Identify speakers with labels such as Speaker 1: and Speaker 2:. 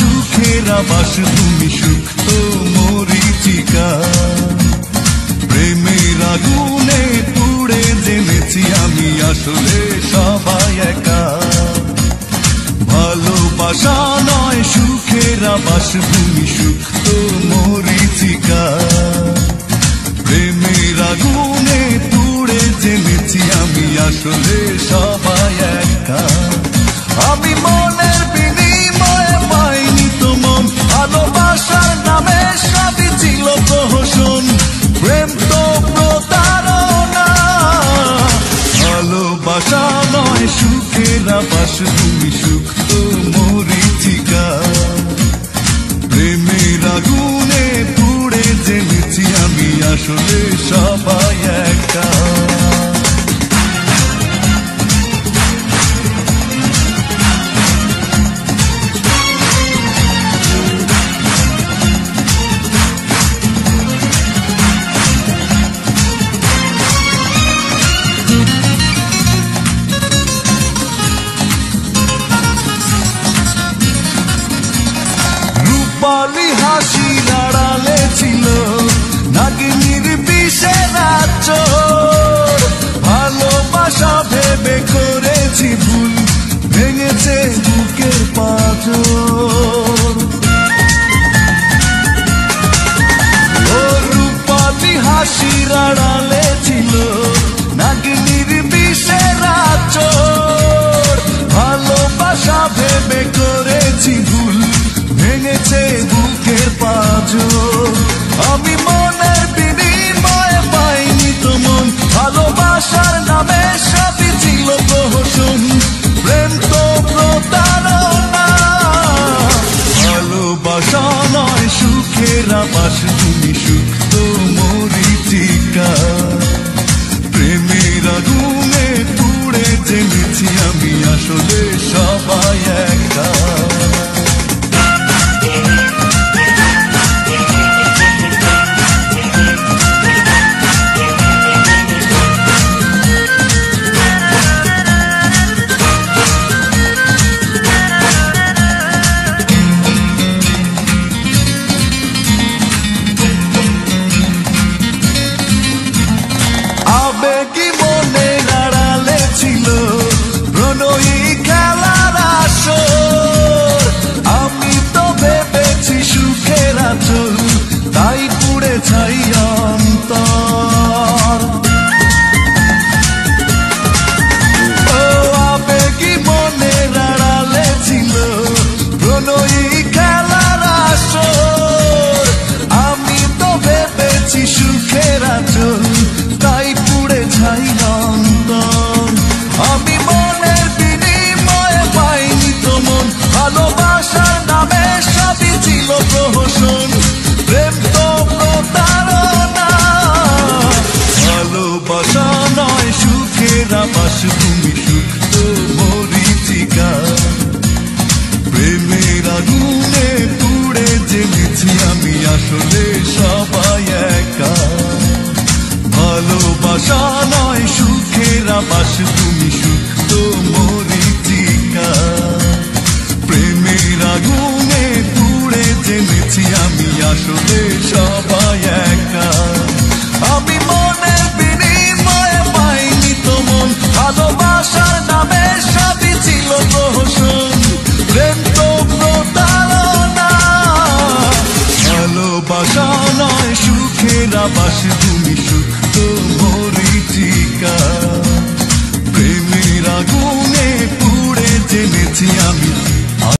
Speaker 1: সুখের আবাস তুমি সুক্ত মরীচিকা প্রেমের আগুনে পুড়ে জেনেছি আমি আসলে সবাই একা ভালোবাসা নয় সুখের আবাস তুমি সুক্ত মরীচিকা প্রেমের আগুনে পুড়ে জেনেছি আমি আসলে সবাই একা আমি মনের বিনিময়ে পাইনি তো মন ভালোবাসার নামে সবই ছিল প্রহসন প্রেম তো প্রতারণা ভালোবাসা নয় সুখের আবাস তুমি সুক্ত মরীচিকা প্রেমের আগুনে পুড়ে জেনেছি আমি আসলে সবাই একা রূপালী হাসির আড়ালে ছিল নাগিনীর বিষের আঁচড় ভালোবাসা ভেবে করেছি ভুল ভেঙেছে বুকের পাঁজর ও রূপালী হাসির আড়ালে ছিল নাগিনীর বিষের আঁচড় ভালোবাসা ভেবে করেছি ভুল ভেঙেছে বুকের পাঁজর আমি মনের বিনিময়ে পাইনি তো মন ভালোবাসার নামে সবই ছিল প্রহসন প্রেম তো প্রতারণা ভালোবাসা নয় সুখের আবাস তুমি সুক্ত মরীচিকা প্রেমের আগুনে পুড়ে জেনেছি আমি আসলে সবাই একা আবেগী মনের আড়ালে ছিল প্রণয়ী খেলার আসর আমি তো ভেবেছি সুখের আঁচল তাই পুড়ে ছাই অন্তর ও আবেগী মনের আড়ালে ছিল প্রণয়ী খেলার আসর আমি তো ভেবেছি সুখের আঁচল তাই পুড়ে ছাই অন্তর আমি মনের বিনিময়ে পাইনি তো মন ভালোবাসার নামে সবই ছিল প্রহসন প্রেম তো প্রতারণা ভালোবাসা নয় সুখের আবাস তুমি সুক্ত মরীচিকা প্রেমের আগুনে পুড়ে জেনেছি আমি আসলে সবাই একা ভালোবাসা নয় সুখের আবাস তুমি সুক্ত মরীচিকা প্রেমের আগুনে পুড়ে জেনেছি আমি আসলে সবাই একা আমি মনের বিনিময়ে পাইনি তো মন ভালোবাসার নামে সবই ছিল প্রহসন প্রেম তো প্রতারণা ভালোবাসা নয় সুখের আবাস তুমি সুক্ত মরীচিকা প্রেমের আগুনে পুড়ে জেনেছি আমি